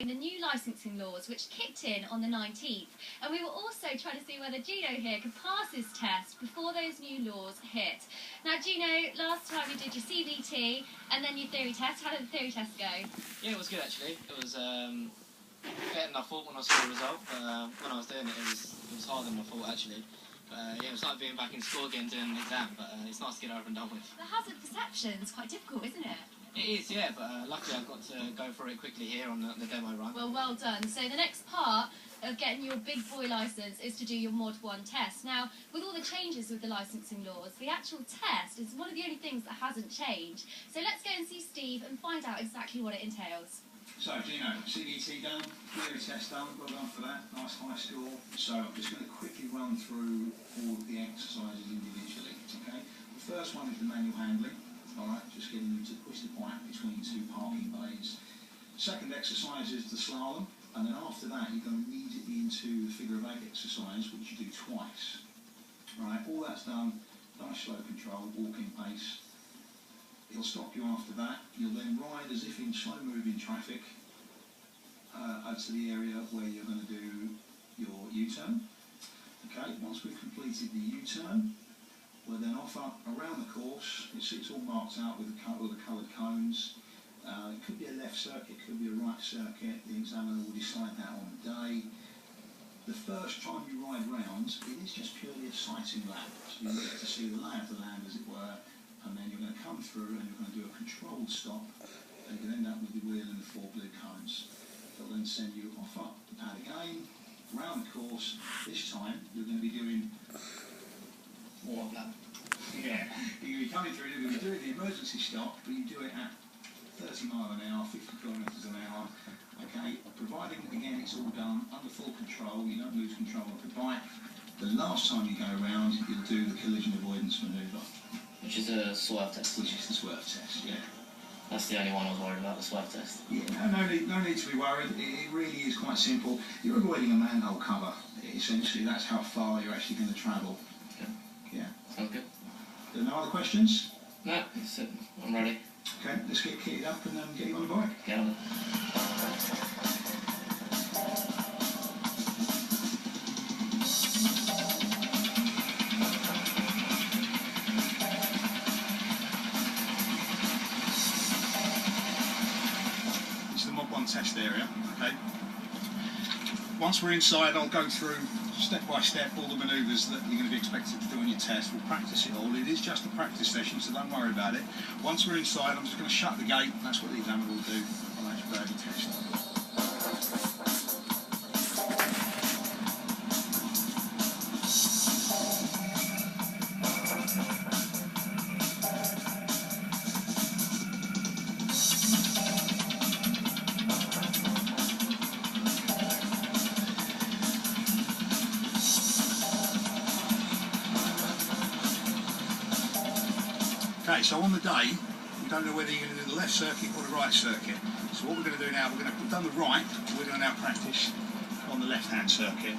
the new licensing laws which kicked in on the 19th, and we were also trying to see whether Gino here could pass his test before those new laws hit. Now Gino, last time you did your CBT and then your theory test. How did the theory test go? Yeah, it was good actually. It was better than I thought when I saw the result, but when I was doing it, it was harder than I thought actually. Yeah, it was like being back in school again doing an exam, but it's nice to get over and done with. The hazard perception's quite difficult, isn't it? It is, yeah, but luckily I've got to go through it quickly here on the demo run. Well done. So the next part of getting your big boy licence is to do your Mod 1 test. Now, with all the changes with the licensing laws, the actual test is one of the only things that hasn't changed. So let's go and see Steve and find out exactly what it entails. So, Gino, CBT done, theory test done, well done for that, nice high score. So I'm just going to quickly run through all of the exercises individually, okay? The first one is the manual handling, alright, just getting you to push the bike between two parking bays. Second exercise is the slalom, and then after that you go immediately into the figure of 8 exercise, which you do twice. Alright, all that's done, nice slow control, walking pace. It'll stop you after that. You'll then ride as if in slow moving traffic over to the area where you're going to do your U-turn. Okay, once we've completed the U-turn, we'll then offer around the course. You see it's all marked out with the coloured cones. It could be a left circuit, it could be a right circuit. The examiner will decide that on the day. The first time you ride round, it is just purely a sighting lap. So you get to see the lay of the land, as it were. And then you're going to come through and you're going to do a controlled stop, and you can end up with the wheel and the 4 blue cones. They'll then send you off up the pad again, round the course. This time you're going to be doing more of that. Yeah, you're going to be coming through, you're going to be doing the emergency stop, but you do it at 30 miles an hour, 50 kilometres an hour. Okay, providing again it's all done under full control, you don't lose control of the bike. The last time you go around, you'll do the collision avoidance manoeuvre. Which is a swerve test. Which is the swerve test, yeah. That's the only one I was worried about, the swerve test. Yeah, no need to be worried. It really is quite simple. You're avoiding a manhole cover. Essentially, that's how far you're actually going to travel. Okay. Yeah. Sounds good. No other questions? No, that's it. I'm ready. Okay, let's get kitted up and get you on the bike. Get on it. Mod 1 test area, okay. Once we're inside, I'll go through step by step all the manoeuvres that you're going to be expected to do on your test. We'll practice it all. It is just a practice session, so don't worry about it. Once we're inside, I'm just going to shut the gate. That's what the examiner will do on that birdie test. Okay, so on the day, we don't know whether you're going to do the left circuit or the right circuit. So what we're going to do now, we've done the right, we're going to now practice on the left-hand circuit.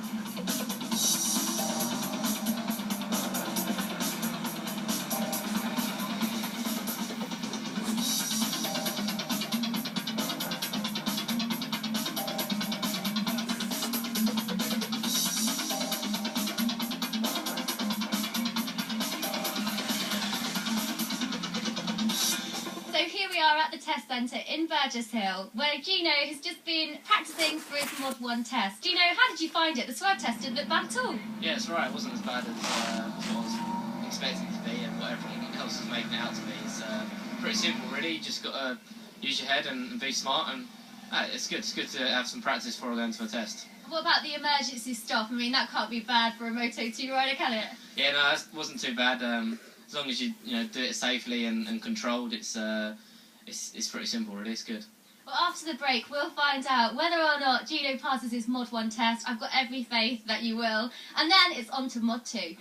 So here we are at the test centre in Burgess Hill, where Gino has just been practising for his Mod 1 test. Gino, how did you find it? The swerve test didn't look bad at all. Yeah, it's right. It wasn't as bad as what I was expecting it to be, and what everything else was making it out to be. It's pretty simple, really. You just got to use your head and be smart, and it's good. It's good to have some practice before going to a test. What about the emergency stop? I mean, that can't be bad for a Moto 2 rider, can it? Yeah, no, it wasn't too bad. As long as you do it safely and controlled, it's pretty simple, really. It's good. Well, after the break, we'll find out whether or not Gino passes his Mod 1 test. I've got every faith that you will. And then it's on to Mod 2.